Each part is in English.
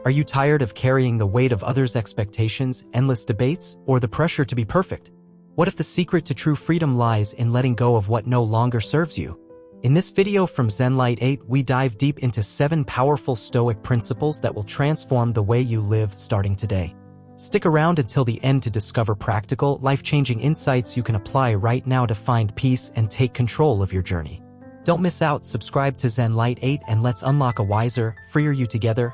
Are you tired of carrying the weight of others' expectations, endless debates, or the pressure to be perfect? What if the secret to true freedom lies in letting go of what no longer serves you? In this video from ZENLIGHT 8, we dive deep into 7 powerful Stoic principles that will transform the way you live starting today. Stick around until the end to discover practical, life-changing insights you can apply right now to find peace and take control of your journey. Don't miss out, subscribe to ZENLIGHT 8 and let's unlock a wiser, freer you together.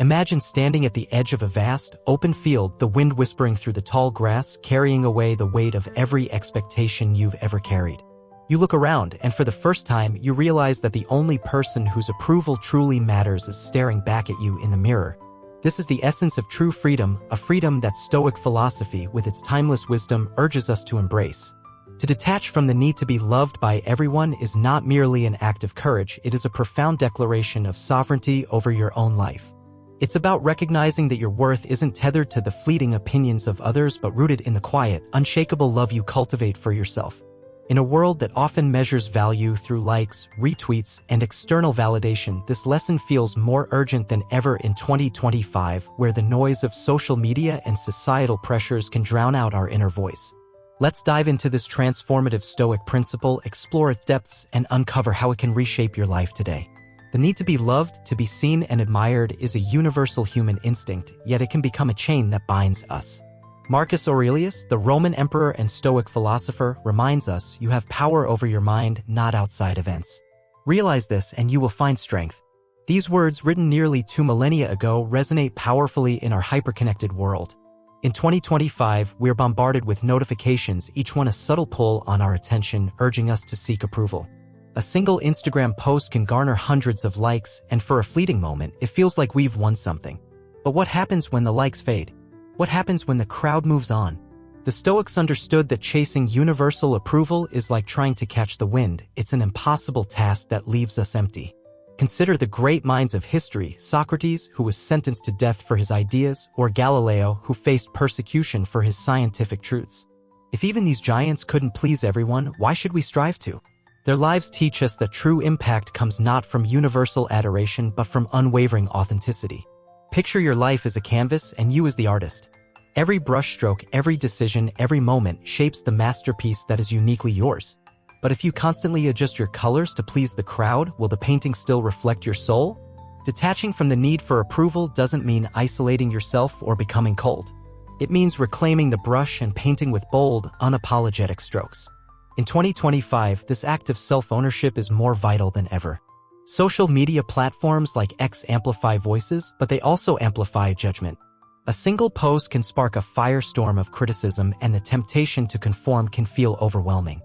Imagine standing at the edge of a vast, open field, the wind whispering through the tall grass, carrying away the weight of every expectation you've ever carried. You look around, and for the first time, you realize that the only person whose approval truly matters is staring back at you in the mirror. This is the essence of true freedom, a freedom that Stoic philosophy, with its timeless wisdom, urges us to embrace. To detach from the need to be loved by everyone is not merely an act of courage, it is a profound declaration of sovereignty over your own life. It's about recognizing that your worth isn't tethered to the fleeting opinions of others but rooted in the quiet, unshakable love you cultivate for yourself. In a world that often measures value through likes, retweets, and external validation, this lesson feels more urgent than ever in 2025, where the noise of social media and societal pressures can drown out our inner voice. Let's dive into this transformative Stoic principle, explore its depths, and uncover how it can reshape your life today. The need to be loved, to be seen and admired is a universal human instinct, yet it can become a chain that binds us. Marcus Aurelius, the Roman emperor and Stoic philosopher, reminds us you have power over your mind, not outside events. Realize this and you will find strength. These words, written nearly 2 millennia ago, resonate powerfully in our hyperconnected world. In 2025, we're bombarded with notifications, each one a subtle pull on our attention, urging us to seek approval. A single Instagram post can garner hundreds of likes, and for a fleeting moment, it feels like we've won something. But what happens when the likes fade? What happens when the crowd moves on? The Stoics understood that chasing universal approval is like trying to catch the wind. It's an impossible task that leaves us empty. Consider the great minds of history, Socrates, who was sentenced to death for his ideas, or Galileo, who faced persecution for his scientific truths. If even these giants couldn't please everyone, why should we strive to? Their lives teach us that true impact comes not from universal adoration but from unwavering authenticity. Picture your life as a canvas and you as the artist. Every brushstroke, every decision, every moment shapes the masterpiece that is uniquely yours. But if you constantly adjust your colors to please the crowd, will the painting still reflect your soul? Detaching from the need for approval doesn't mean isolating yourself or becoming cold. It means reclaiming the brush and painting with bold, unapologetic strokes. In 2025, this act of self-ownership is more vital than ever. Social media platforms like X amplify voices, but they also amplify judgment. A single post can spark a firestorm of criticism, and the temptation to conform can feel overwhelming.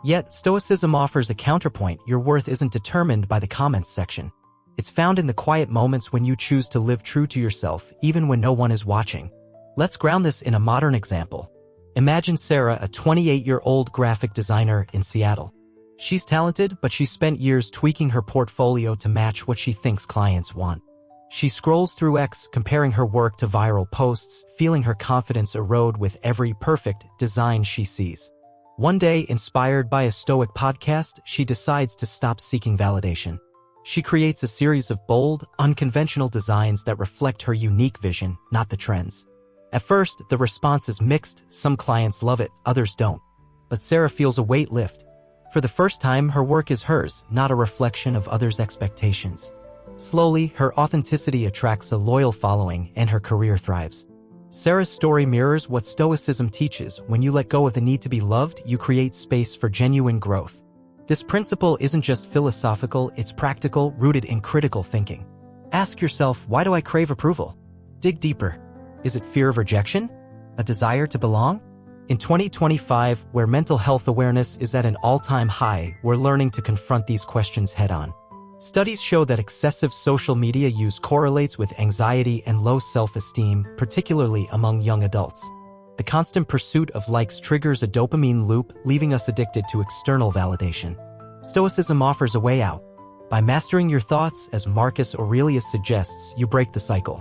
Yet, Stoicism offers a counterpoint. Your worth isn't determined by the comments section. It's found in the quiet moments when you choose to live true to yourself, even when no one is watching. Let's ground this in a modern example. Imagine Sarah, a 28-year-old graphic designer in Seattle. She's talented, but she's spent years tweaking her portfolio to match what she thinks clients want. She scrolls through X, comparing her work to viral posts, feeling her confidence erode with every perfect design she sees. One day, inspired by a Stoic podcast, she decides to stop seeking validation. She creates a series of bold, unconventional designs that reflect her unique vision, not the trends. At first, the response is mixed. Some clients love it, others don't. But Sarah feels a weight lift. For the first time, her work is hers, not a reflection of others' expectations. Slowly, her authenticity attracts a loyal following, and her career thrives. Sarah's story mirrors what Stoicism teaches. When you let go of the need to be loved, you create space for genuine growth. This principle isn't just philosophical, it's practical, rooted in critical thinking. Ask yourself, why do I crave approval? Dig deeper. Is it fear of rejection? A desire to belong? In 2025, where mental health awareness is at an all-time high, we're learning to confront these questions head-on. Studies show that excessive social media use correlates with anxiety and low self-esteem, particularly among young adults. The constant pursuit of likes triggers a dopamine loop, leaving us addicted to external validation. Stoicism offers a way out. By mastering your thoughts, as Marcus Aurelius suggests, you break the cycle.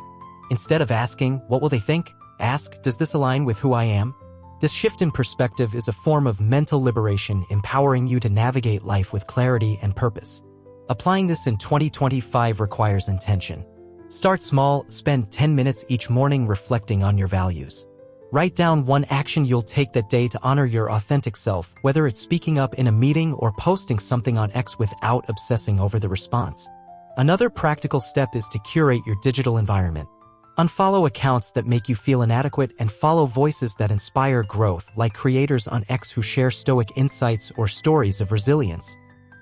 Instead of asking, what will they think? Ask, does this align with who I am? This shift in perspective is a form of mental liberation, empowering you to navigate life with clarity and purpose. Applying this in 2025 requires intention. Start small, spend 10 minutes each morning reflecting on your values. Write down one action you'll take that day to honor your authentic self, whether it's speaking up in a meeting or posting something on X without obsessing over the response. Another practical step is to curate your digital environment. Unfollow accounts that make you feel inadequate and follow voices that inspire growth, like creators on X who share Stoic insights or stories of resilience.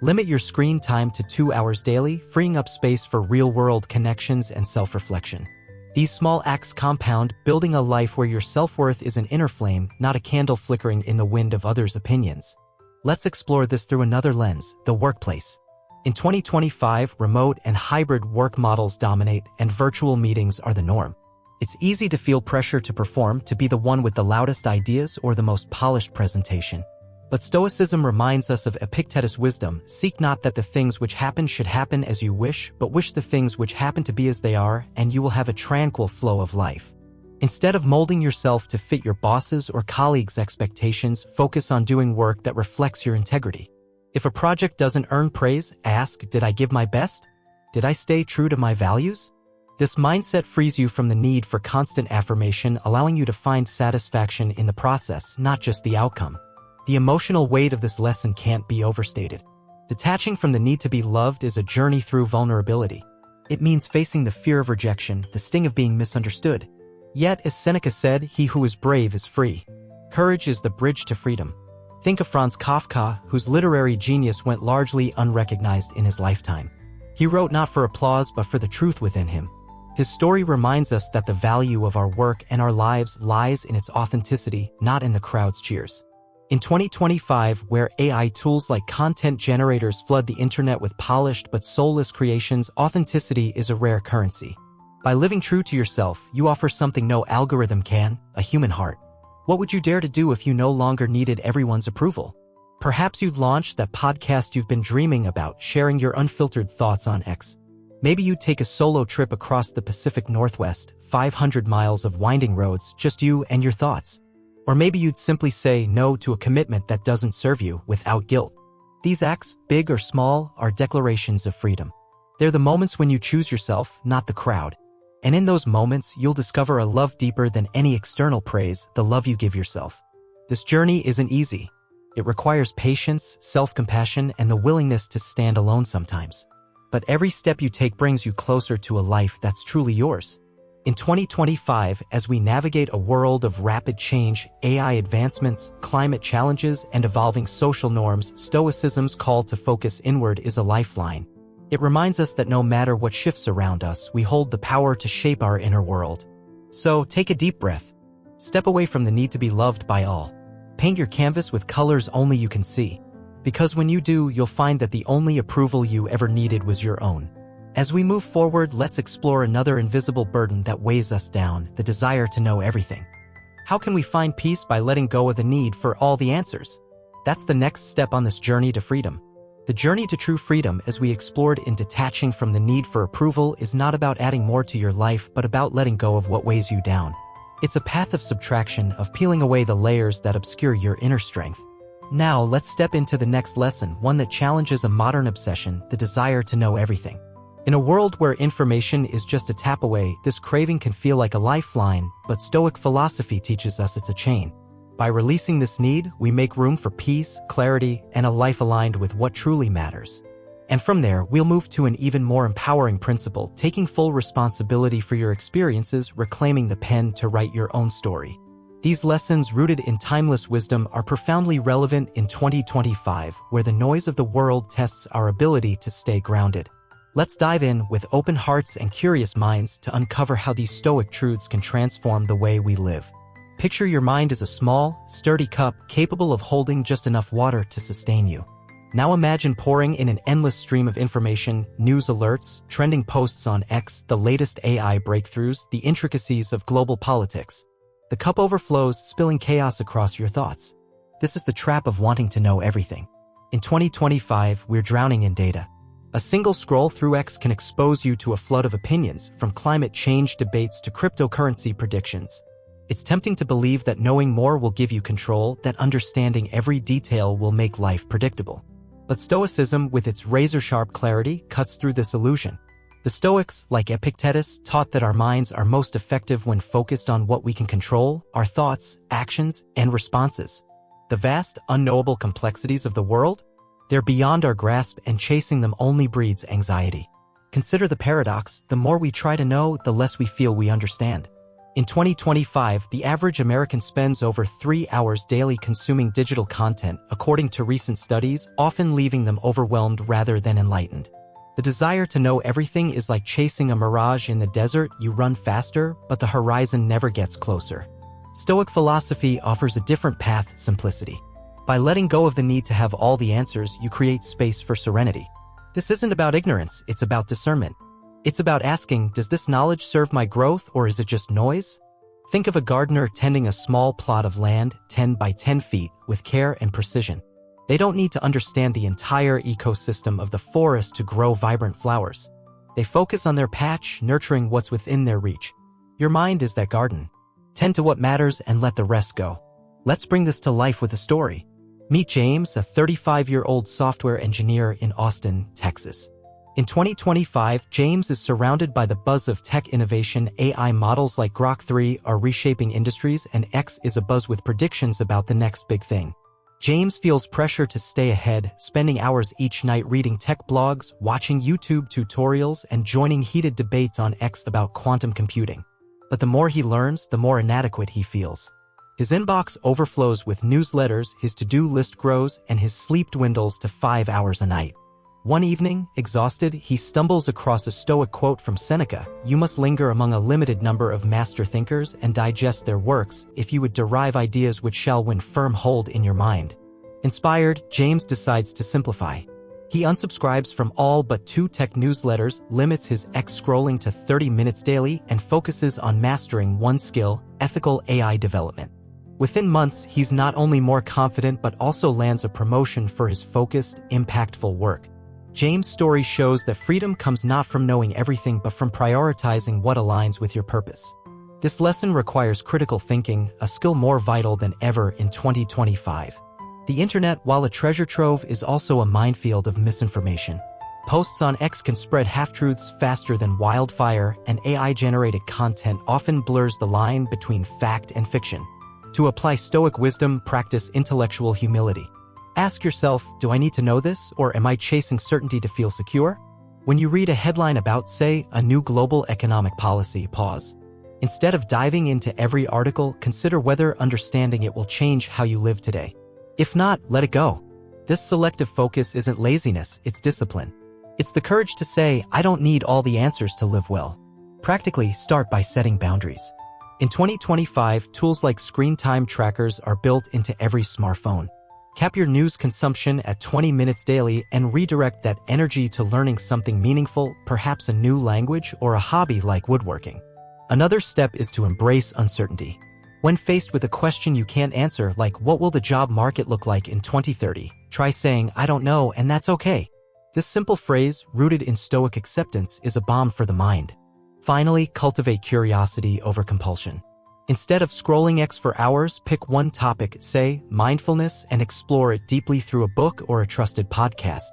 Limit your screen time to 2 hours daily, freeing up space for real-world connections and self-reflection. These small acts compound, building a life where your self-worth is an inner flame, not a candle flickering in the wind of others' opinions. Let's explore this through another lens, the workplace. In 2025, remote and hybrid work models dominate, and virtual meetings are the norm. It's easy to feel pressure to perform, to be the one with the loudest ideas or the most polished presentation. But Stoicism reminds us of Epictetus' wisdom: seek not that the things which happen should happen as you wish, but wish the things which happen to be as they are, and you will have a tranquil flow of life. Instead of molding yourself to fit your boss's or colleagues' expectations, focus on doing work that reflects your integrity. If a project doesn't earn praise, ask, did I give my best? Did I stay true to my values? This mindset frees you from the need for constant affirmation, allowing you to find satisfaction in the process, not just the outcome. The emotional weight of this lesson can't be overstated. Detaching from the need to be loved is a journey through vulnerability. It means facing the fear of rejection, the sting of being misunderstood. Yet, as Seneca said, he who is brave is free. Courage is the bridge to freedom. Think of Franz Kafka, whose literary genius went largely unrecognized in his lifetime. He wrote not for applause but for the truth within him. His story reminds us that the value of our work and our lives lies in its authenticity, not in the crowd's cheers. In 2025, where AI tools like content generators flood the internet with polished but soulless creations, authenticity is a rare currency. By living true to yourself, you offer something no algorithm can: a human heart. What would you dare to do if you no longer needed everyone's approval? Perhaps you'd launch that podcast you've been dreaming about, sharing your unfiltered thoughts on X. Maybe you'd take a solo trip across the Pacific Northwest, 500 miles of winding roads, just you and your thoughts. Or maybe you'd simply say no to a commitment that doesn't serve you, without guilt. These acts, big or small, are declarations of freedom. They're the moments when you choose yourself, not the crowd. And in those moments, you'll discover a love deeper than any external praise, the love you give yourself. This journey isn't easy. It requires patience, self-compassion, and the willingness to stand alone sometimes. But every step you take brings you closer to a life that's truly yours. In 2025, as we navigate a world of rapid change, AI advancements, climate challenges, and evolving social norms, Stoicism's call to focus inward is a lifeline. It reminds us that no matter what shifts around us, we hold the power to shape our inner world. So, take a deep breath. Step away from the need to be loved by all. Paint your canvas with colors only you can see. Because when you do, you'll find that the only approval you ever needed was your own. As we move forward, let's explore another invisible burden that weighs us down: the desire to know everything. How can we find peace by letting go of the need for all the answers? That's the next step on this journey to freedom. The journey to true freedom, as we explored in detaching from the need for approval, is not about adding more to your life but about letting go of what weighs you down. It's a path of subtraction, of peeling away the layers that obscure your inner strength. Now, let's step into the next lesson, one that challenges a modern obsession: the desire to know everything. In a world where information is just a tap away, this craving can feel like a lifeline, but Stoic philosophy teaches us it's a chain. By releasing this need, we make room for peace, clarity, and a life aligned with what truly matters. And from there, we'll move to an even more empowering principle: taking full responsibility for your experiences, reclaiming the pen to write your own story. These lessons, rooted in timeless wisdom, are profoundly relevant in 2025, where the noise of the world tests our ability to stay grounded. Let's dive in with open hearts and curious minds to uncover how these Stoic truths can transform the way we live. Picture your mind as a small, sturdy cup capable of holding just enough water to sustain you. Now imagine pouring in an endless stream of information: news alerts, trending posts on X, the latest AI breakthroughs, the intricacies of global politics. The cup overflows, spilling chaos across your thoughts. This is the trap of wanting to know everything. In 2025, we're drowning in data. A single scroll through X can expose you to a flood of opinions, from climate change debates to cryptocurrency predictions. It's tempting to believe that knowing more will give you control, that understanding every detail will make life predictable. But Stoicism, with its razor-sharp clarity, cuts through this illusion. The Stoics, like Epictetus, taught that our minds are most effective when focused on what we can control, our thoughts, actions, and responses. The vast, unknowable complexities of the world? They're beyond our grasp, and chasing them only breeds anxiety. Consider the paradox: the more we try to know, the less we feel we understand. In 2025, the average American spends over 3 hours daily consuming digital content, according to recent studies, often leaving them overwhelmed rather than enlightened. The desire to know everything is like chasing a mirage in the desert. You run faster, but the horizon never gets closer. Stoic philosophy offers a different path: simplicity. By letting go of the need to have all the answers, you create space for serenity. This isn't about ignorance, it's about discernment. It's about asking, does this knowledge serve my growth, or is it just noise? Think of a gardener tending a small plot of land, 10 by 10 feet, with care and precision. They don't need to understand the entire ecosystem of the forest to grow vibrant flowers. They focus on their patch, nurturing what's within their reach. Your mind is that garden. Tend to what matters and let the rest go. Let's bring this to life with a story. Meet James, a 35-year-old software engineer in Austin, Texas. In 2025, James is surrounded by the buzz of tech innovation. AI models like Grok 3 are reshaping industries, and X is abuzz with predictions about the next big thing. James feels pressure to stay ahead, spending hours each night reading tech blogs, watching YouTube tutorials, and joining heated debates on X about quantum computing. But the more he learns, the more inadequate he feels. His inbox overflows with newsletters, his to-do list grows, and his sleep dwindles to 5 hours a night. One evening, exhausted, he stumbles across a Stoic quote from Seneca: "You must linger among a limited number of master thinkers and digest their works, if you would derive ideas which shall win firm hold in your mind." Inspired, James decides to simplify. He unsubscribes from all but 2 tech newsletters, limits his X scrolling to 30 minutes daily, and focuses on mastering one skill: ethical AI development. Within months, he's not only more confident but also lands a promotion for his focused, impactful work. James' story shows that freedom comes not from knowing everything but from prioritizing what aligns with your purpose. This lesson requires critical thinking, a skill more vital than ever in 2025. The internet, while a treasure trove, is also a minefield of misinformation. Posts on X can spread half-truths faster than wildfire, and AI-generated content often blurs the line between fact and fiction. To apply Stoic wisdom, practice intellectual humility. Ask yourself, do I need to know this, or am I chasing certainty to feel secure? When you read a headline about, say, a new global economic policy, pause. Instead of diving into every article, consider whether understanding it will change how you live today. If not, let it go. This selective focus isn't laziness, it's discipline. It's the courage to say, I don't need all the answers to live well. Practically, start by setting boundaries. In 2025, tools like screen time trackers are built into every smartphone. Cap your news consumption at 20 minutes daily and redirect that energy to learning something meaningful, perhaps a new language or a hobby like woodworking. Another step is to embrace uncertainty. When faced with a question you can't answer, like what will the job market look like in 2030, try saying, I don't know, and that's okay. This simple phrase, rooted in Stoic acceptance, is a balm for the mind. Finally, cultivate curiosity over compulsion. Instead of scrolling X for hours, pick one topic, say, mindfulness, and explore it deeply through a book or a trusted podcast.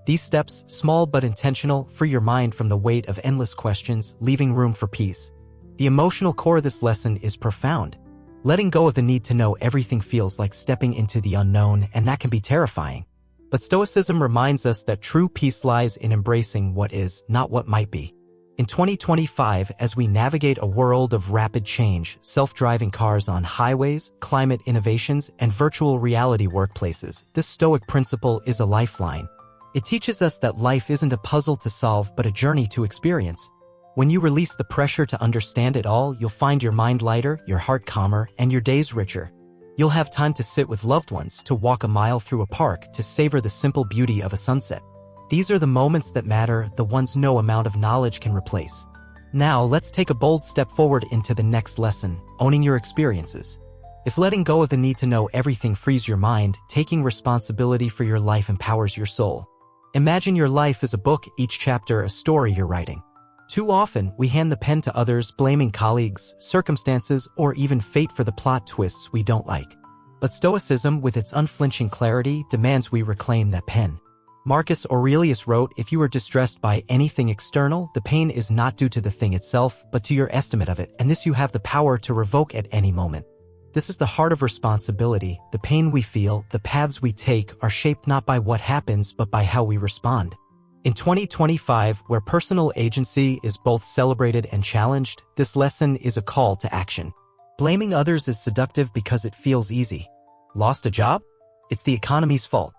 These steps, small but intentional, free your mind from the weight of endless questions, leaving room for peace. The emotional core of this lesson is profound. Letting go of the need to know everything feels like stepping into the unknown, and that can be terrifying. But Stoicism reminds us that true peace lies in embracing what is, not what might be. In 2025, as we navigate a world of rapid change, self-driving cars on highways, climate innovations, and virtual reality workplaces, this Stoic principle is a lifeline. It teaches us that life isn't a puzzle to solve but a journey to experience. When you release the pressure to understand it all, you'll find your mind lighter, your heart calmer, and your days richer. You'll have time to sit with loved ones, to walk a mile through a park, to savor the simple beauty of a sunset. These are the moments that matter, the ones no amount of knowledge can replace. Now, let's take a bold step forward into the next lesson, owning your experiences. If letting go of the need to know everything frees your mind, taking responsibility for your life empowers your soul. Imagine your life as a book, each chapter a story you're writing. Too often, we hand the pen to others, blaming colleagues, circumstances, or even fate for the plot twists we don't like. But Stoicism, with its unflinching clarity, demands we reclaim that pen. Marcus Aurelius wrote, "If you are distressed by anything external, the pain is not due to the thing itself, but to your estimate of it, and this you have the power to revoke at any moment." This is the heart of responsibility. The pain we feel, the paths we take, are shaped not by what happens, but by how we respond. In 2025, where personal agency is both celebrated and challenged, this lesson is a call to action. Blaming others is seductive because it feels easy. Lost a job? It's the economy's fault.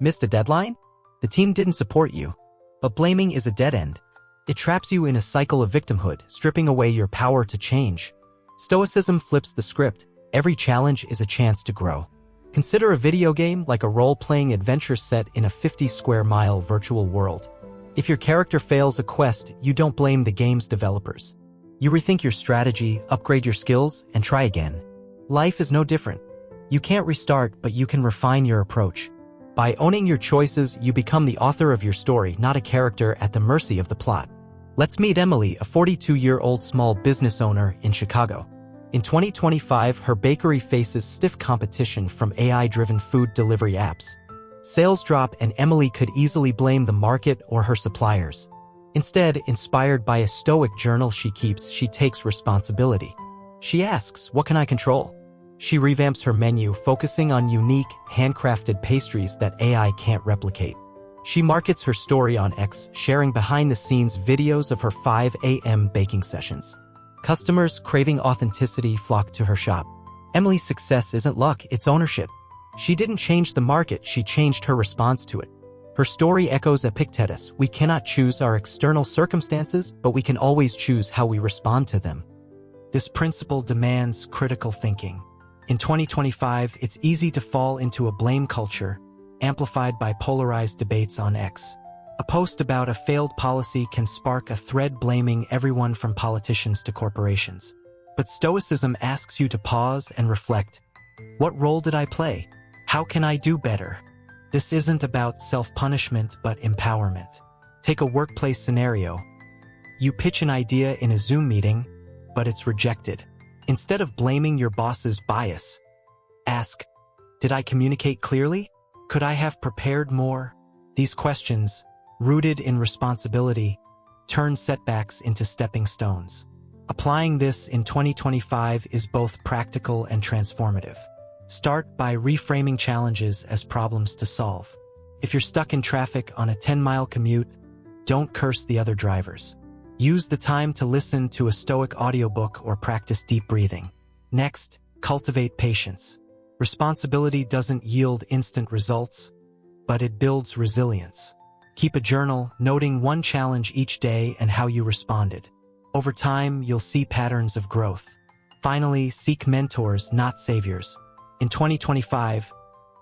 Missed a deadline? The team didn't support you. But blaming is a dead end. It traps you in a cycle of victimhood, stripping away your power to change. Stoicism flips the script. Every challenge is a chance to grow. Consider a video game like a role-playing adventure set in a 50-square-mile virtual world. If your character fails a quest, you don't blame the game's developers. You rethink your strategy, upgrade your skills, and try again. Life is no different. You can't restart, but you can refine your approach. By owning your choices, you become the author of your story, not a character at the mercy of the plot. Let's meet Emily, a 42-year-old small business owner in Chicago. In 2025, her bakery faces stiff competition from AI-driven food delivery apps. Sales drop and Emily could easily blame the market or her suppliers. Instead, inspired by a Stoic journal she keeps, she takes responsibility. She asks, "What can I control?" She revamps her menu, focusing on unique, handcrafted pastries that AI can't replicate. She markets her story on X, sharing behind-the-scenes videos of her 5 a.m. baking sessions. Customers craving authenticity flock to her shop. Emily's success isn't luck, it's ownership. She didn't change the market, she changed her response to it. Her story echoes Epictetus: "We cannot choose our external circumstances, but we can always choose how we respond to them." This principle demands critical thinking. In 2025, it's easy to fall into a blame culture, amplified by polarized debates on X. A post about a failed policy can spark a thread blaming everyone from politicians to corporations. But Stoicism asks you to pause and reflect. What role did I play? How can I do better? This isn't about self-punishment, but empowerment. Take a workplace scenario. You pitch an idea in a Zoom meeting, but it's rejected. Instead of blaming your boss's bias, ask, did I communicate clearly? Could I have prepared more? These questions, rooted in responsibility, turn setbacks into stepping stones. Applying this in 2025 is both practical and transformative. Start by reframing challenges as problems to solve. If you're stuck in traffic on a 10-mile commute, don't curse the other drivers. Use the time to listen to a Stoic audiobook or practice deep breathing. Next, cultivate patience. Responsibility doesn't yield instant results, but it builds resilience. Keep a journal, noting one challenge each day and how you responded. Over time, you'll see patterns of growth. Finally, seek mentors, not saviors. In 2025,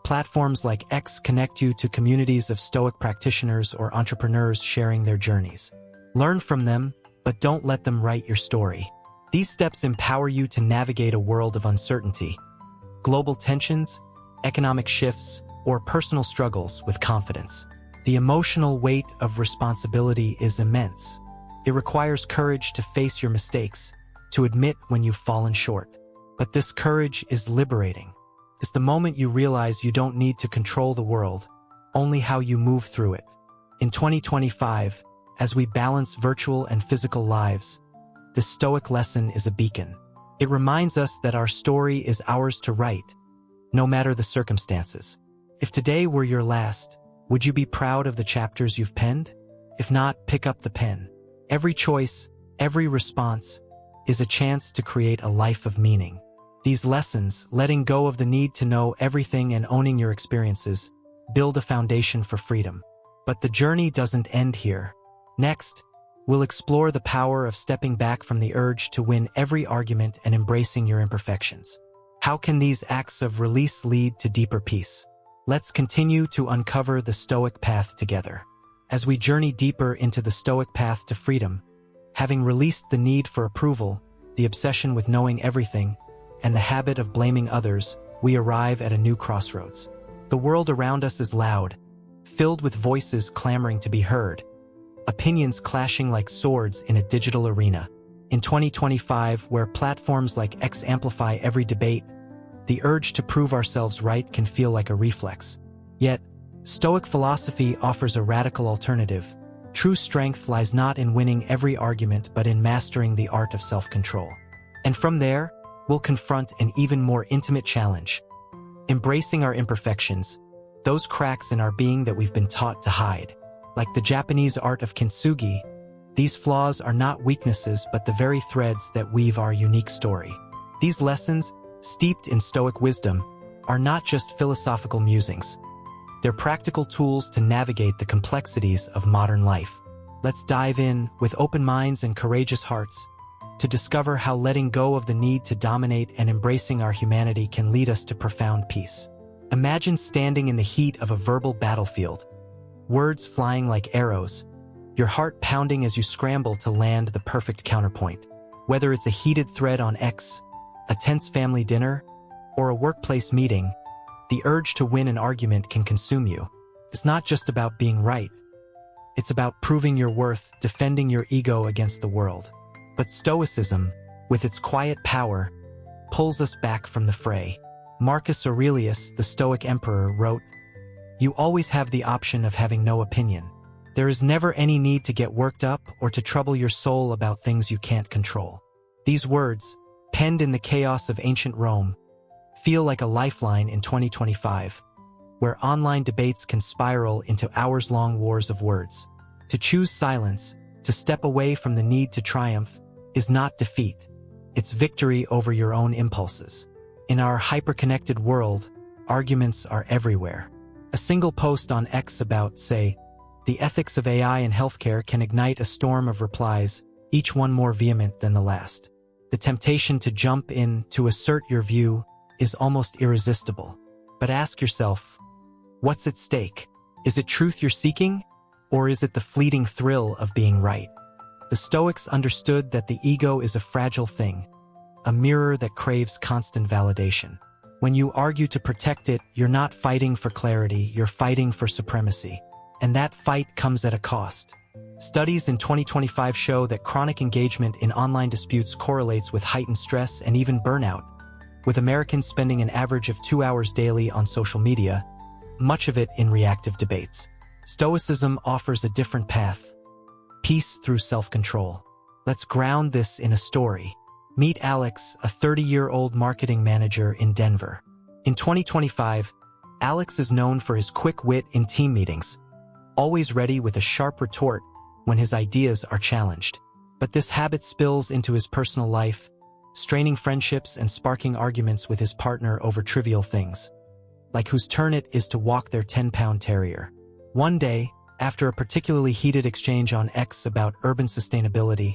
platforms like X connect you to communities of Stoic practitioners or entrepreneurs sharing their journeys. Learn from them, but don't let them write your story. These steps empower you to navigate a world of uncertainty, global tensions, economic shifts, or personal struggles with confidence. The emotional weight of responsibility is immense. It requires courage to face your mistakes, to admit when you've fallen short. But this courage is liberating. It's the moment you realize you don't need to control the world, only how you move through it. In 2025, as we balance virtual and physical lives, the Stoic lesson is a beacon. It reminds us that our story is ours to write, no matter the circumstances. If today were your last, would you be proud of the chapters you've penned? If not, pick up the pen. Every choice, every response, is a chance to create a life of meaning. These lessons, letting go of the need to know everything and owning your experiences, build a foundation for freedom. But the journey doesn't end here. Next, we'll explore the power of stepping back from the urge to win every argument and embracing your imperfections. How can these acts of release lead to deeper peace? Let's continue to uncover the Stoic path together. As we journey deeper into the Stoic path to freedom, having released the need for approval, the obsession with knowing everything, and the habit of blaming others, we arrive at a new crossroads. The world around us is loud, filled with voices clamoring to be heard, opinions clashing like swords in a digital arena. In 2025, where platforms like X amplify every debate, the urge to prove ourselves right can feel like a reflex. Yet, Stoic philosophy offers a radical alternative. True strength lies not in winning every argument but in mastering the art of self-control. And from there, we'll confront an even more intimate challenge. Embracing our imperfections, those cracks in our being that we've been taught to hide. Like the Japanese art of kintsugi, these flaws are not weaknesses but the very threads that weave our unique story. These lessons, steeped in Stoic wisdom, are not just philosophical musings. They're practical tools to navigate the complexities of modern life. Let's dive in with open minds and courageous hearts to discover how letting go of the need to dominate and embracing our humanity can lead us to profound peace. Imagine standing in the heat of a verbal battlefield, words flying like arrows, your heart pounding as you scramble to land the perfect counterpoint. Whether it's a heated thread on X, a tense family dinner, or a workplace meeting, the urge to win an argument can consume you. It's not just about being right. It's about proving your worth, defending your ego against the world. But Stoicism, with its quiet power, pulls us back from the fray. Marcus Aurelius, the Stoic emperor, wrote, "You always have the option of having no opinion. There is never any need to get worked up or to trouble your soul about things you can't control." These words, penned in the chaos of ancient Rome, feel like a lifeline in 2025, where online debates can spiral into hours-long wars of words. To choose silence, to step away from the need to triumph, is not defeat. It's victory over your own impulses. In our hyper-connected world, arguments are everywhere. A single post on X about, say, the ethics of AI in healthcare can ignite a storm of replies, each one more vehement than the last. The temptation to jump in to assert your view is almost irresistible. But ask yourself, what's at stake? Is it truth you're seeking, or is it the fleeting thrill of being right? The Stoics understood that the ego is a fragile thing, a mirror that craves constant validation. When you argue to protect it, you're not fighting for clarity, you're fighting for supremacy. And that fight comes at a cost. Studies in 2025 show that chronic engagement in online disputes correlates with heightened stress and even burnout, with Americans spending an average of 2 hours daily on social media, much of it in reactive debates. Stoicism offers a different path: peace through self-control. Let's ground this in a story. Meet Alex, a 30-year-old marketing manager in Denver. In 2025, Alex is known for his quick wit in team meetings, always ready with a sharp retort when his ideas are challenged. But this habit spills into his personal life, straining friendships and sparking arguments with his partner over trivial things, like whose turn it is to walk their 10-pound terrier. One day, after a particularly heated exchange on X about urban sustainability,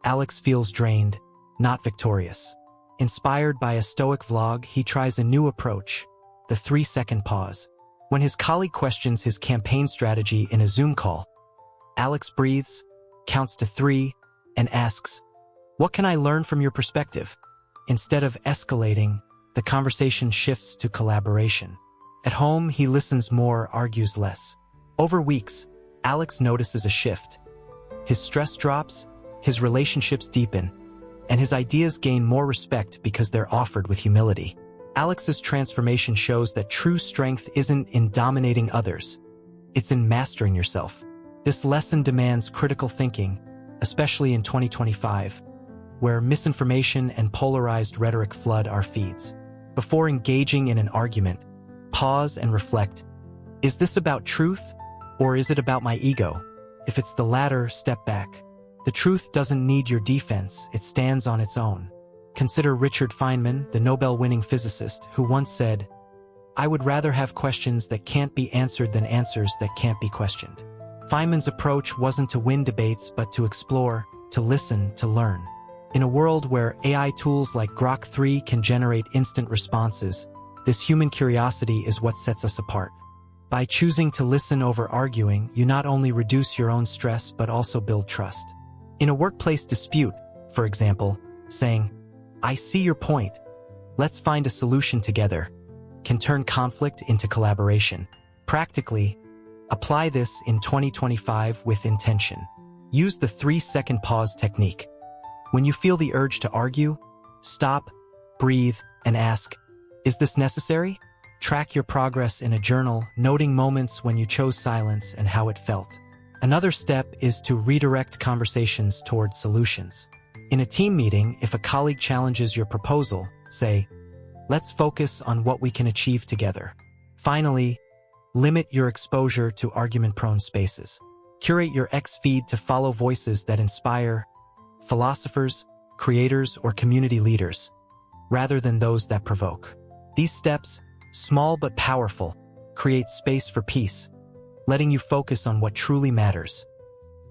Alex feels drained, not victorious. Inspired by a Stoic vlog, he tries a new approach: the 3-second pause. When his colleague questions his campaign strategy in a Zoom call, Alex breathes, counts to 3, and asks, "What can I learn from your perspective?" Instead of escalating, the conversation shifts to collaboration. At home, he listens more, argues less. Over weeks, Alex notices a shift. His stress drops, his relationships deepen, and his ideas gain more respect because they're offered with humility. Alex's transformation shows that true strength isn't in dominating others, it's in mastering yourself. This lesson demands critical thinking, especially in 2025, where misinformation and polarized rhetoric flood our feeds. Before engaging in an argument, pause and reflect: is this about truth, or is it about my ego? If it's the latter, step back. The truth doesn't need your defense, it stands on its own. Consider Richard Feynman, the Nobel-winning physicist, who once said, "I would rather have questions that can't be answered than answers that can't be questioned." Feynman's approach wasn't to win debates, but to explore, to listen, to learn. In a world where AI tools like Grok 3 can generate instant responses, this human curiosity is what sets us apart. By choosing to listen over arguing, you not only reduce your own stress but also build trust. In a workplace dispute, for example, saying, "I see your point, let's find a solution together," can turn conflict into collaboration. Practically, apply this in 2025 with intention. Use the 3-second pause technique. When you feel the urge to argue, stop, breathe, and ask, "Is this necessary?" Track your progress in a journal, noting moments when you chose silence and how it felt. Another step is to redirect conversations towards solutions. In a team meeting, if a colleague challenges your proposal, say, "Let's focus on what we can achieve together." Finally, limit your exposure to argument-prone spaces. Curate your X feed to follow voices that inspire, philosophers, creators, or community leaders, rather than those that provoke. These steps, small but powerful, create space for peace, letting you focus on what truly matters: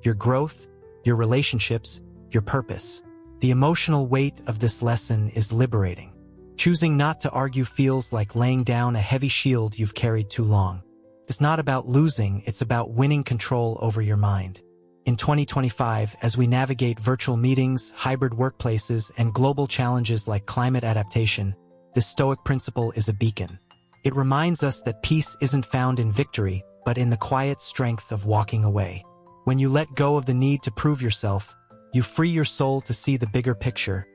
your growth, your relationships, your purpose. The emotional weight of this lesson is liberating. Choosing not to argue feels like laying down a heavy shield you've carried too long. It's not about losing, it's about winning control over your mind. In 2025, as we navigate virtual meetings, hybrid workplaces, and global challenges like climate adaptation, this Stoic principle is a beacon. It reminds us that peace isn't found in victory, but in the quiet strength of walking away. When you let go of the need to prove yourself, you free your soul to see the bigger picture,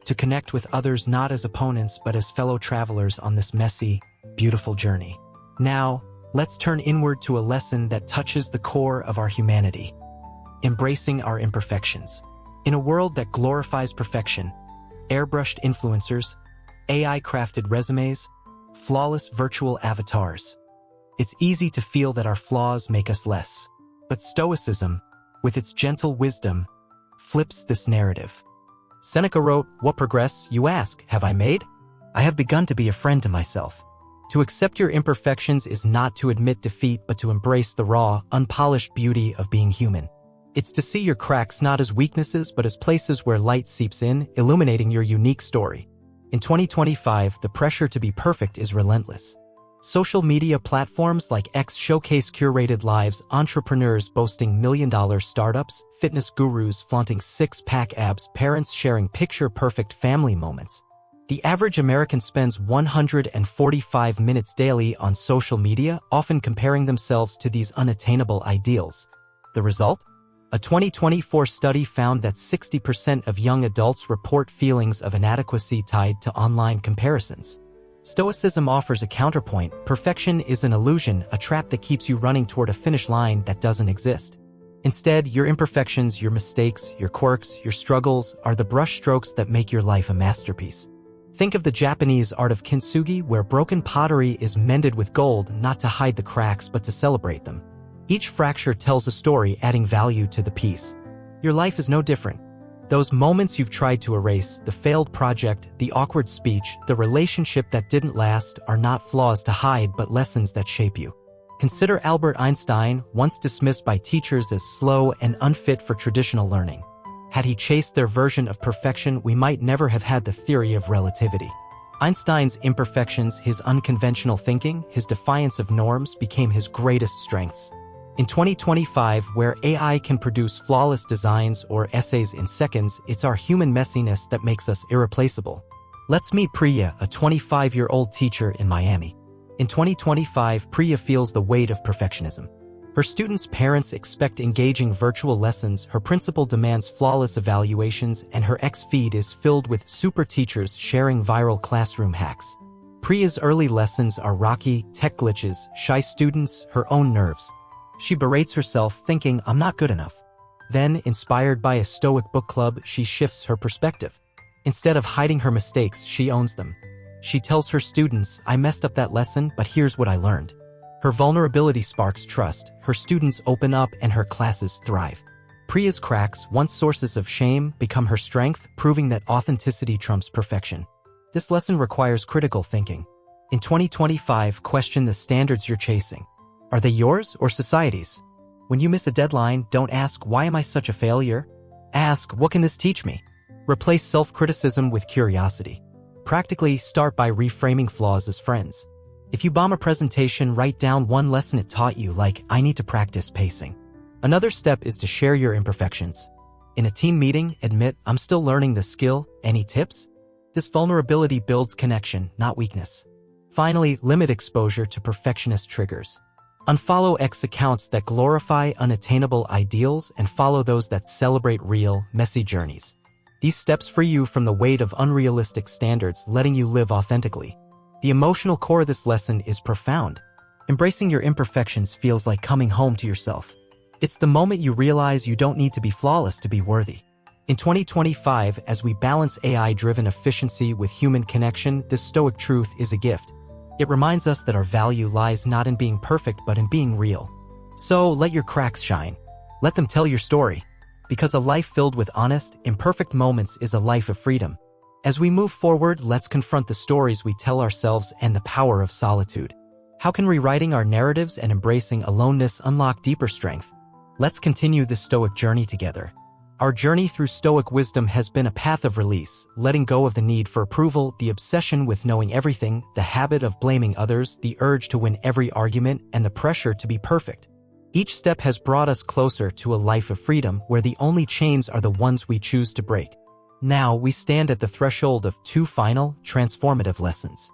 to connect with others not as opponents but as fellow travelers on this messy, beautiful journey. Now, let's turn inward to a lesson that touches the core of our humanity: embracing our imperfections. In a world that glorifies perfection, airbrushed influencers, AI-crafted resumes, flawless virtual avatars, it's easy to feel that our flaws make us less. But Stoicism, with its gentle wisdom, flips this narrative. Seneca wrote, "What progress, you ask, have I made? I have begun to be a friend to myself." To accept your imperfections is not to admit defeat but to embrace the raw, unpolished beauty of being human. It's to see your cracks not as weaknesses but as places where light seeps in, illuminating your unique story. In 2025, the pressure to be perfect is relentless. Social media platforms like X showcase curated lives, entrepreneurs boasting million-dollar startups, fitness gurus flaunting six-pack abs, parents sharing picture-perfect family moments. The average American spends 145 minutes daily on social media, often comparing themselves to these unattainable ideals. The result? A 2024 study found that 60% of young adults report feelings of inadequacy tied to online comparisons. Stoicism offers a counterpoint. Perfection is an illusion, a trap that keeps you running toward a finish line that doesn't exist. Instead, your imperfections, your mistakes, your quirks, your struggles are the brushstrokes that make your life a masterpiece. Think of the Japanese art of kintsugi, where broken pottery is mended with gold, not to hide the cracks but to celebrate them. Each fracture tells a story, adding value to the piece. Your life is no different. Those moments you've tried to erase, the failed project, the awkward speech, the relationship that didn't last, are not flaws to hide but lessons that shape you. Consider Albert Einstein, once dismissed by teachers as slow and unfit for traditional learning. Had he chased their version of perfection, we might never have had the theory of relativity. Einstein's imperfections, his unconventional thinking, his defiance of norms became his greatest strengths. In 2025, where AI can produce flawless designs or essays in seconds, it's our human messiness that makes us irreplaceable. Let's meet Priya, a 25-year-old teacher in Miami. In 2025, Priya feels the weight of perfectionism. Her students' parents expect engaging virtual lessons, her principal demands flawless evaluations, and her X feed is filled with super teachers sharing viral classroom hacks. Priya's early lessons are rocky, tech glitches, shy students, her own nerves. She berates herself, thinking, "I'm not good enough." Then, inspired by a Stoic book club, she shifts her perspective. Instead of hiding her mistakes, she owns them. She tells her students, "I messed up that lesson, but here's what I learned." Her vulnerability sparks trust, her students open up, and her classes thrive. Priya's cracks, once sources of shame, become her strength, proving that authenticity trumps perfection. This lesson requires critical thinking. In 2025, question the standards you're chasing. Are they yours or society's? When you miss a deadline, don't ask, "Why am I such a failure?" Ask, "What can this teach me?" Replace self-criticism with curiosity. Practically, start by reframing flaws as friends. If you bomb a presentation, write down one lesson it taught you, like, "I need to practice pacing." Another step is to share your imperfections. In a team meeting, admit, "I'm still learning this skill. Any tips?" This vulnerability builds connection, not weakness. Finally, limit exposure to perfectionist triggers. Unfollow X accounts that glorify unattainable ideals and follow those that celebrate real, messy journeys. These steps free you from the weight of unrealistic standards, letting you live authentically. The emotional core of this lesson is profound. Embracing your imperfections feels like coming home to yourself. It's the moment you realize you don't need to be flawless to be worthy. In 2025, as we balance AI-driven efficiency with human connection, this Stoic truth is a gift. It reminds us that our value lies not in being perfect but in being real. So let your cracks shine. Let them tell your story. Because a life filled with honest, imperfect moments is a life of freedom. As we move forward, let's confront the stories we tell ourselves and the power of solitude. How can rewriting our narratives and embracing aloneness unlock deeper strength? Let's continue this Stoic journey together. Our journey through Stoic wisdom has been a path of release, letting go of the need for approval, the obsession with knowing everything, the habit of blaming others, the urge to win every argument, and the pressure to be perfect. Each step has brought us closer to a life of freedom where the only chains are the ones we choose to break. Now we stand at the threshold of two final, transformative lessons.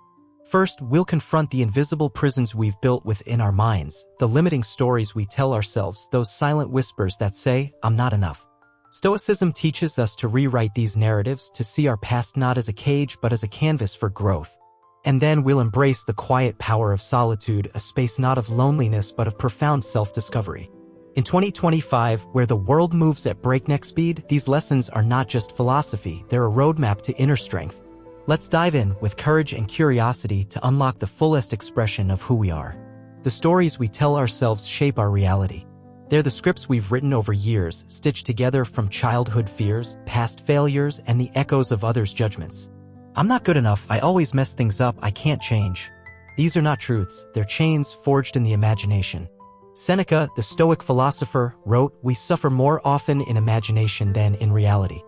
First, we'll confront the invisible prisons we've built within our minds, the limiting stories we tell ourselves, those silent whispers that say, "I'm not enough." Stoicism teaches us to rewrite these narratives, to see our past not as a cage but as a canvas for growth. And then we'll embrace the quiet power of solitude, a space not of loneliness but of profound self-discovery. In 2025, where the world moves at breakneck speed, these lessons are not just philosophy, they're a roadmap to inner strength. Let's dive in with courage and curiosity to unlock the fullest expression of who we are. The stories we tell ourselves shape our reality. They're the scripts we've written over years, stitched together from childhood fears, past failures, and the echoes of others' judgments. "I'm not good enough, I always mess things up, I can't change." These are not truths, they're chains forged in the imagination. Seneca, the Stoic philosopher, wrote, "We suffer more often in imagination than in reality."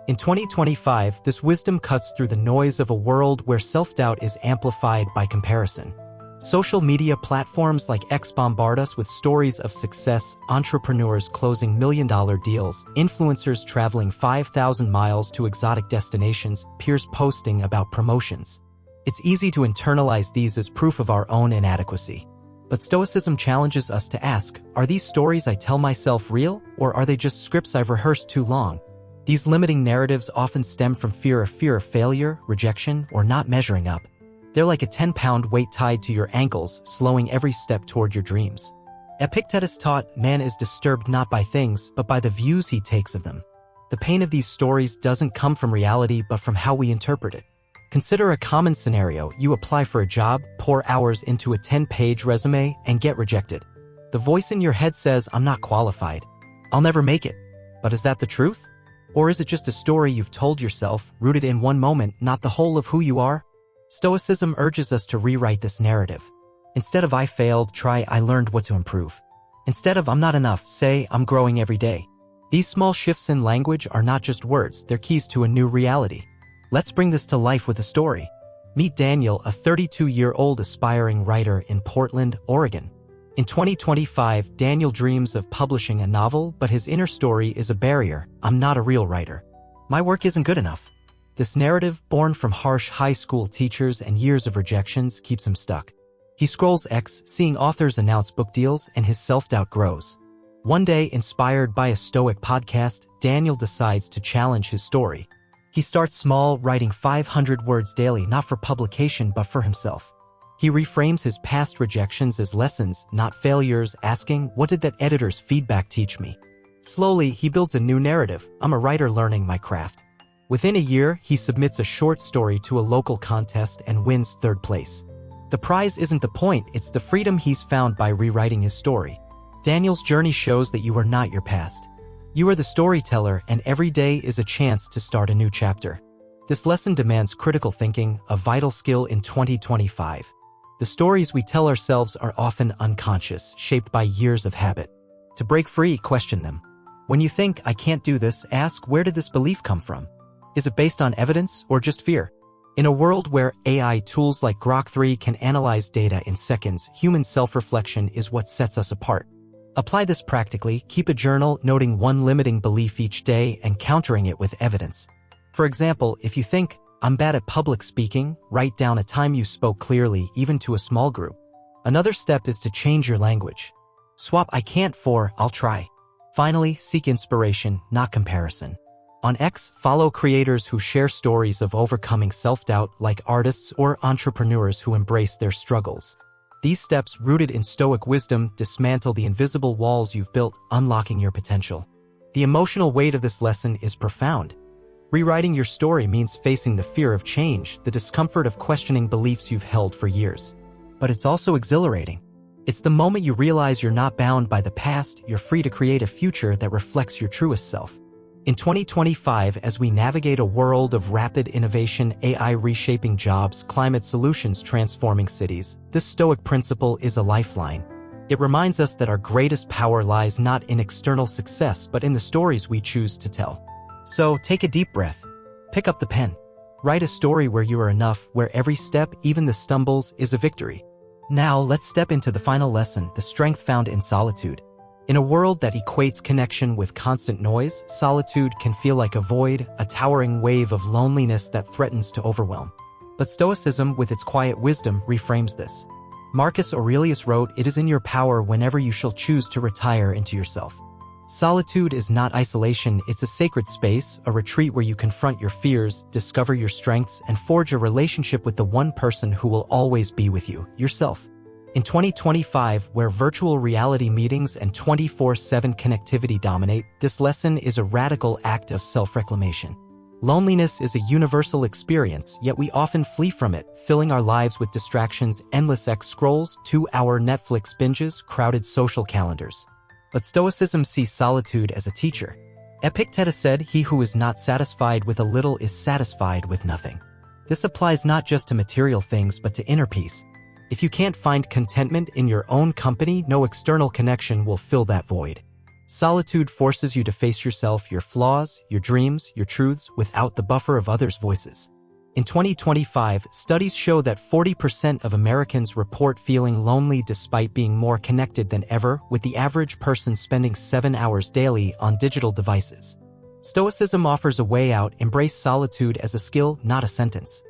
In 2025, this wisdom cuts through the noise of a world where self-doubt is amplified by comparison. Social media platforms like X bombard us with stories of success, entrepreneurs closing million-dollar deals, influencers traveling 5,000 miles to exotic destinations, peers posting about promotions. It's easy to internalize these as proof of our own inadequacy. But Stoicism challenges us to ask, are these stories I tell myself real, or are they just scripts I've rehearsed too long? These limiting narratives often stem from fear of failure, rejection, or not measuring up. They're like a 10-pound weight tied to your ankles, slowing every step toward your dreams. Epictetus taught, man is disturbed not by things, but by the views he takes of them. The pain of these stories doesn't come from reality, but from how we interpret it. Consider a common scenario. You apply for a job, pour hours into a 10-page resume, and get rejected. The voice in your head says, "I'm not qualified. I'll never make it." But is that the truth? Or is it just a story you've told yourself, rooted in one moment, not the whole of who you are? Stoicism urges us to rewrite this narrative. Instead of "I failed," try "I learned what to improve." Instead of "I'm not enough," say "I'm growing every day." These small shifts in language are not just words, they're keys to a new reality. Let's bring this to life with a story. Meet Daniel, a 32-year-old aspiring writer in Portland, Oregon. In 2025, Daniel dreams of publishing a novel, but his inner story is a barrier. "I'm not a real writer. My work isn't good enough." This narrative, born from harsh high school teachers and years of rejections, keeps him stuck. He scrolls X, seeing authors announce book deals, and his self-doubt grows. One day, inspired by a Stoic podcast, Daniel decides to challenge his story. He starts small, writing 500 words daily, not for publication but for himself. He reframes his past rejections as lessons, not failures, asking, "What did that editor's feedback teach me?" Slowly, he builds a new narrative. "I'm a writer learning my craft." Within a year, he submits a short story to a local contest and wins third place. The prize isn't the point, it's the freedom he's found by rewriting his story. Daniel's journey shows that you are not your past. You are the storyteller, and every day is a chance to start a new chapter. This lesson demands critical thinking, a vital skill in 2025. The stories we tell ourselves are often unconscious, shaped by years of habit. To break free, question them. When you think, "I can't do this," ask, where did this belief come from? Is it based on evidence or just fear? In a world where AI tools like Grok 3 can analyze data in seconds, human self-reflection is what sets us apart. Apply this practically. Keep a journal, noting one limiting belief each day and countering it with evidence. For example, if you think, "I'm bad at public speaking," write down a time you spoke clearly, even to a small group. Another step is to change your language. Swap "I can't" for "I'll try." Finally, seek inspiration, not comparison. On X, follow creators who share stories of overcoming self-doubt, like artists or entrepreneurs who embrace their struggles. These steps, rooted in Stoic wisdom, dismantle the invisible walls you've built, unlocking your potential. The emotional weight of this lesson is profound. Rewriting your story means facing the fear of change, the discomfort of questioning beliefs you've held for years. But it's also exhilarating. It's the moment you realize you're not bound by the past, you're free to create a future that reflects your truest self. In 2025, as we navigate a world of rapid innovation, AI reshaping jobs, climate solutions transforming cities, this Stoic principle is a lifeline. It reminds us that our greatest power lies not in external success but in the stories we choose to tell. So, take a deep breath. Pick up the pen. Write a story where you are enough, where every step, even the stumbles, is a victory. Now, let's step into the final lesson, the strength found in solitude. In a world that equates connection with constant noise, solitude can feel like a void, a towering wave of loneliness that threatens to overwhelm. But Stoicism, with its quiet wisdom, reframes this. Marcus Aurelius wrote, "It is in your power whenever you shall choose to retire into yourself." Solitude is not isolation, it's a sacred space, a retreat where you confront your fears, discover your strengths, and forge a relationship with the one person who will always be with you, yourself. In 2025, where virtual reality meetings and 24/7 connectivity dominate, this lesson is a radical act of self-reclamation. Loneliness is a universal experience, yet we often flee from it, filling our lives with distractions, endless X scrolls, 2-hour Netflix binges, crowded social calendars. But Stoicism sees solitude as a teacher. Epictetus said, "He who is not satisfied with a little is satisfied with nothing." This applies not just to material things but to inner peace. If you can't find contentment in your own company, no external connection will fill that void. Solitude forces you to face yourself, your flaws, your dreams, your truths, without the buffer of others' voices. In 2025, studies show that 40% of Americans report feeling lonely despite being more connected than ever, with the average person spending 7 hours daily on digital devices. Stoicism offers a way out. Embrace solitude as a skill, not a sentence.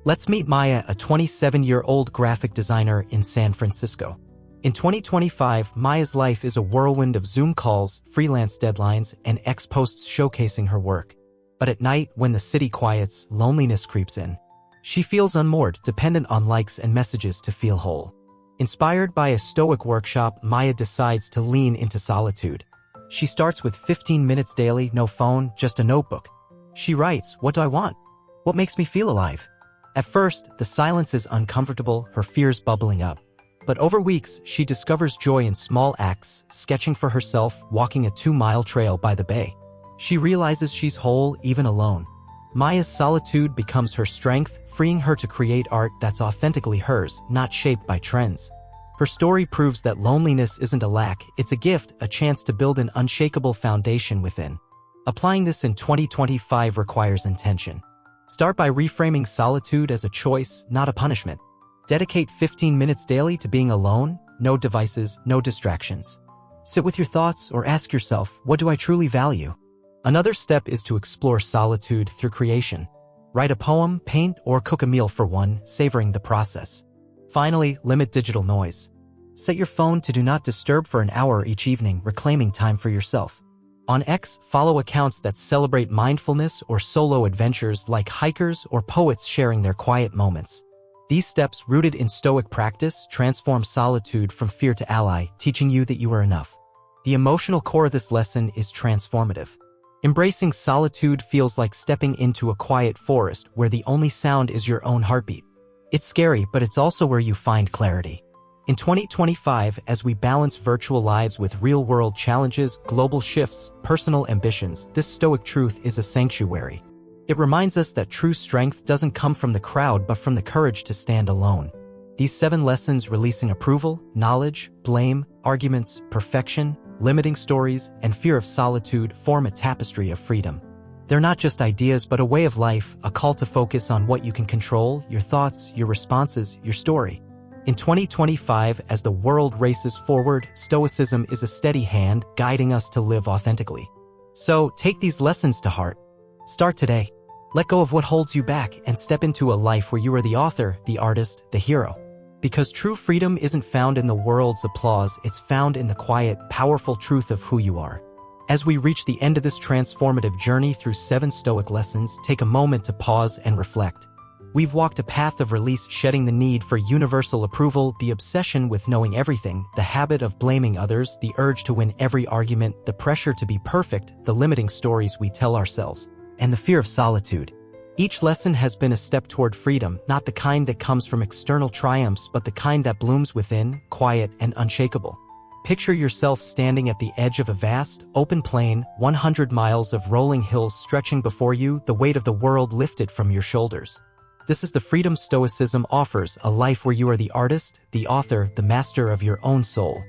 Let's meet Maya, a 27-year-old graphic designer in San Francisco. In 2025, Maya's life is a whirlwind of Zoom calls, freelance deadlines, and X posts showcasing her work. But at night, when the city quiets, loneliness creeps in. She feels unmoored, dependent on likes and messages to feel whole. Inspired by a Stoic workshop, Maya decides to lean into solitude. She starts with 15 minutes daily, no phone, just a notebook. She writes, "What do I want? What makes me feel alive?" At first, the silence is uncomfortable, her fears bubbling up. But over weeks, she discovers joy in small acts, sketching for herself, walking a 2-mile trail by the bay. She realizes she's whole, even alone. Maya's solitude becomes her strength, freeing her to create art that's authentically hers, not shaped by trends. Her story proves that loneliness isn't a lack, it's a gift, a chance to build an unshakable foundation within. Applying this in 2025 requires intention. Start by reframing solitude as a choice, not a punishment. Dedicate 15 minutes daily to being alone, no devices, no distractions. Sit with your thoughts or ask yourself, what do I truly value? Another step is to explore solitude through creation. Write a poem, paint, or cook a meal for one, savoring the process. Finally, limit digital noise. Set your phone to do not disturb for an hour each evening, reclaiming time for yourself. On X, follow accounts that celebrate mindfulness or solo adventures, like hikers or poets sharing their quiet moments. These steps, rooted in Stoic practice, transform solitude from fear to ally, teaching you that you are enough. The emotional core of this lesson is transformative. Embracing solitude feels like stepping into a quiet forest where the only sound is your own heartbeat. It's scary, but it's also where you find clarity. In 2025, as we balance virtual lives with real-world challenges, global shifts, personal ambitions, this Stoic truth is a sanctuary. It reminds us that true strength doesn't come from the crowd but from the courage to stand alone. These 7 lessons, releasing approval, knowledge, blame, arguments, perfection, limiting stories, and fear of solitude, form a tapestry of freedom. They're not just ideas but a way of life, a call to focus on what you can control, your thoughts, your responses, your story. In 2025, as the world races forward, Stoicism is a steady hand, guiding us to live authentically. So, take these lessons to heart. Start today. Let go of what holds you back and step into a life where you are the author, the artist, the hero. Because true freedom isn't found in the world's applause, it's found in the quiet, powerful truth of who you are. As we reach the end of this transformative journey through 7 Stoic lessons, take a moment to pause and reflect. We've walked a path of release, shedding the need for universal approval, the obsession with knowing everything, the habit of blaming others, the urge to win every argument, the pressure to be perfect, the limiting stories we tell ourselves, and the fear of solitude. Each lesson has been a step toward freedom, not the kind that comes from external triumphs, but the kind that blooms within, quiet and unshakable. Picture yourself standing at the edge of a vast, open plain, 100 miles of rolling hills stretching before you, the weight of the world lifted from your shoulders. This is the freedom Stoicism offers, a life where you are the artist, the author, the master of your own soul.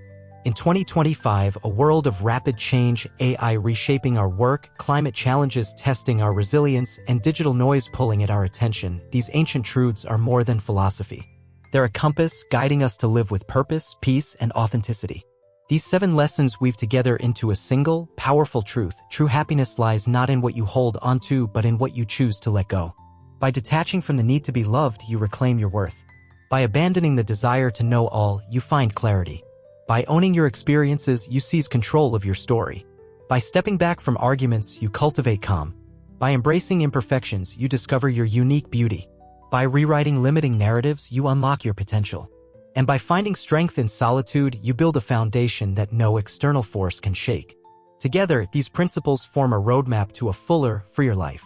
In 2025, a world of rapid change, AI reshaping our work, climate challenges testing our resilience, and digital noise pulling at our attention, these ancient truths are more than philosophy. They're a compass guiding us to live with purpose, peace, and authenticity. These 7 lessons weave together into a single, powerful truth. True happiness lies not in what you hold onto, but in what you choose to let go. By detaching from the need to be loved, you reclaim your worth. By abandoning the desire to know all, you find clarity. By owning your experiences, you seize control of your story. By stepping back from arguments, you cultivate calm. By embracing imperfections, you discover your unique beauty. By rewriting limiting narratives, you unlock your potential. And by finding strength in solitude, you build a foundation that no external force can shake. Together, these principles form a roadmap to a fuller, freer life.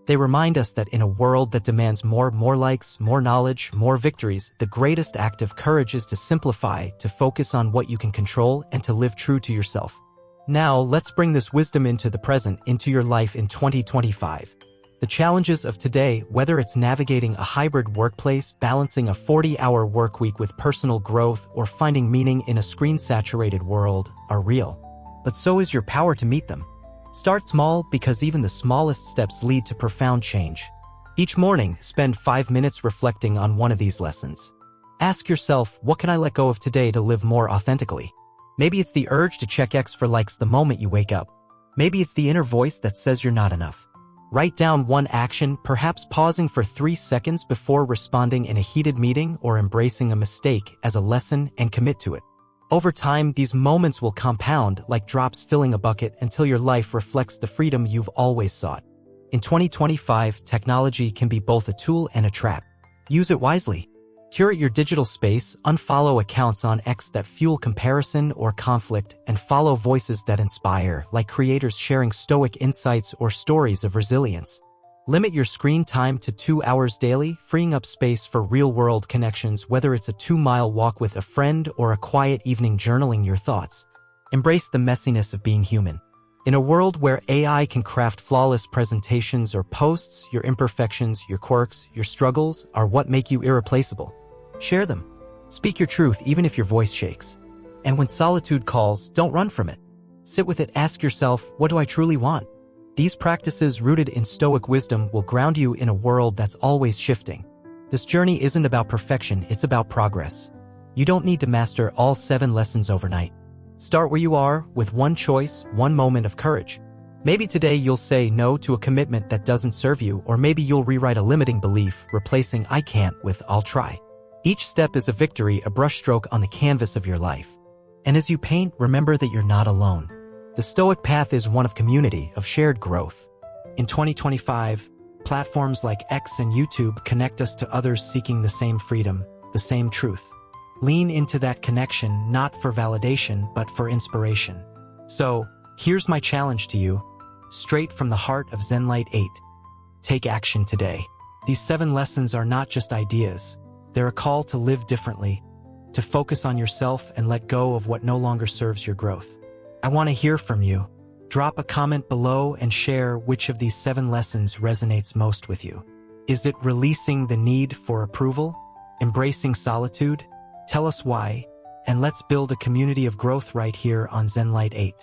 They remind us that in a world that demands more likes, more knowledge, more victories, the greatest act of courage is to simplify, to focus on what you can control, and to live true to yourself. Now, let's bring this wisdom into the present, into your life in 2025. The challenges of today, whether it's navigating a hybrid workplace, balancing a 40-hour workweek with personal growth, or finding meaning in a screen-saturated world, are real. But so is your power to meet them. Start small, because even the smallest steps lead to profound change. Each morning, spend 5 minutes reflecting on one of these lessons. Ask yourself, what can I let go of today to live more authentically? Maybe it's the urge to check X for likes the moment you wake up. Maybe it's the inner voice that says you're not enough. Write down one action, perhaps pausing for 3 seconds before responding in a heated meeting, or embracing a mistake as a lesson, and commit to it. Over time, these moments will compound like drops filling a bucket until your life reflects the freedom you've always sought. In 2025, technology can be both a tool and a trap. Use it wisely. Curate your digital space, unfollow accounts on X that fuel comparison or conflict, and follow voices that inspire, like creators sharing Stoic insights or stories of resilience. Limit your screen time to 2 hours daily, freeing up space for real-world connections, whether it's a 2-mile walk with a friend or a quiet evening journaling your thoughts. Embrace the messiness of being human. In a world where AI can craft flawless presentations or posts, your imperfections, your quirks, your struggles are what make you irreplaceable. Share them. Speak your truth even if your voice shakes. And when solitude calls, don't run from it. Sit with it, ask yourself, what do I truly want? These practices, rooted in Stoic wisdom, will ground you in a world that's always shifting. This journey isn't about perfection, it's about progress. You don't need to master all 7 lessons overnight. Start where you are, with one choice, one moment of courage. Maybe today you'll say no to a commitment that doesn't serve you, or maybe you'll rewrite a limiting belief, replacing "I can't" with "I'll try." Each step is a victory, a brushstroke on the canvas of your life. And as you paint, remember that you're not alone. The Stoic path is one of community, of shared growth. In 2025, platforms like X and YouTube connect us to others seeking the same freedom, the same truth. Lean into that connection, not for validation, but for inspiration. So, here's my challenge to you, straight from the heart of ZENLIGHT 8. Take action today. These 7 lessons are not just ideas. They're a call to live differently, to focus on yourself and let go of what no longer serves your growth. I want to hear from you. Drop a comment below and share which of these 7 lessons resonates most with you. Is it releasing the need for approval? Embracing solitude? Tell us why, and let's build a community of growth right here on ZENLIGHT 8.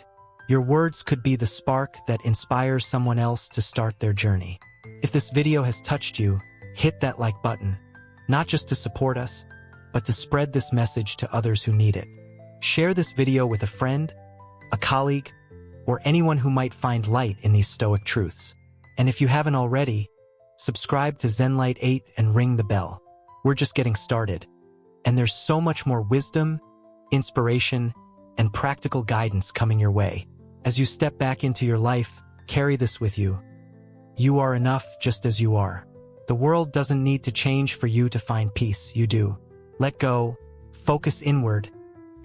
Your words could be the spark that inspires someone else to start their journey. If this video has touched you, hit that like button, not just to support us, but to spread this message to others who need it. Share this video with a friend, a colleague, or anyone who might find light in these Stoic truths. And if you haven't already, subscribe to ZENLIGHT 8 and ring the bell. We're just getting started. And there's so much more wisdom, inspiration, and practical guidance coming your way. As you step back into your life, carry this with you. You are enough just as you are. The world doesn't need to change for you to find peace, you do. Let go, focus inward,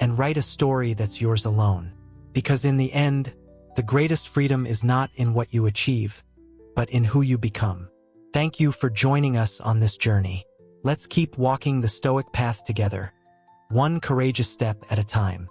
and write a story that's yours alone. Because in the end, the greatest freedom is not in what you achieve, but in who you become. Thank you for joining us on this journey. Let's keep walking the Stoic path together, one courageous step at a time.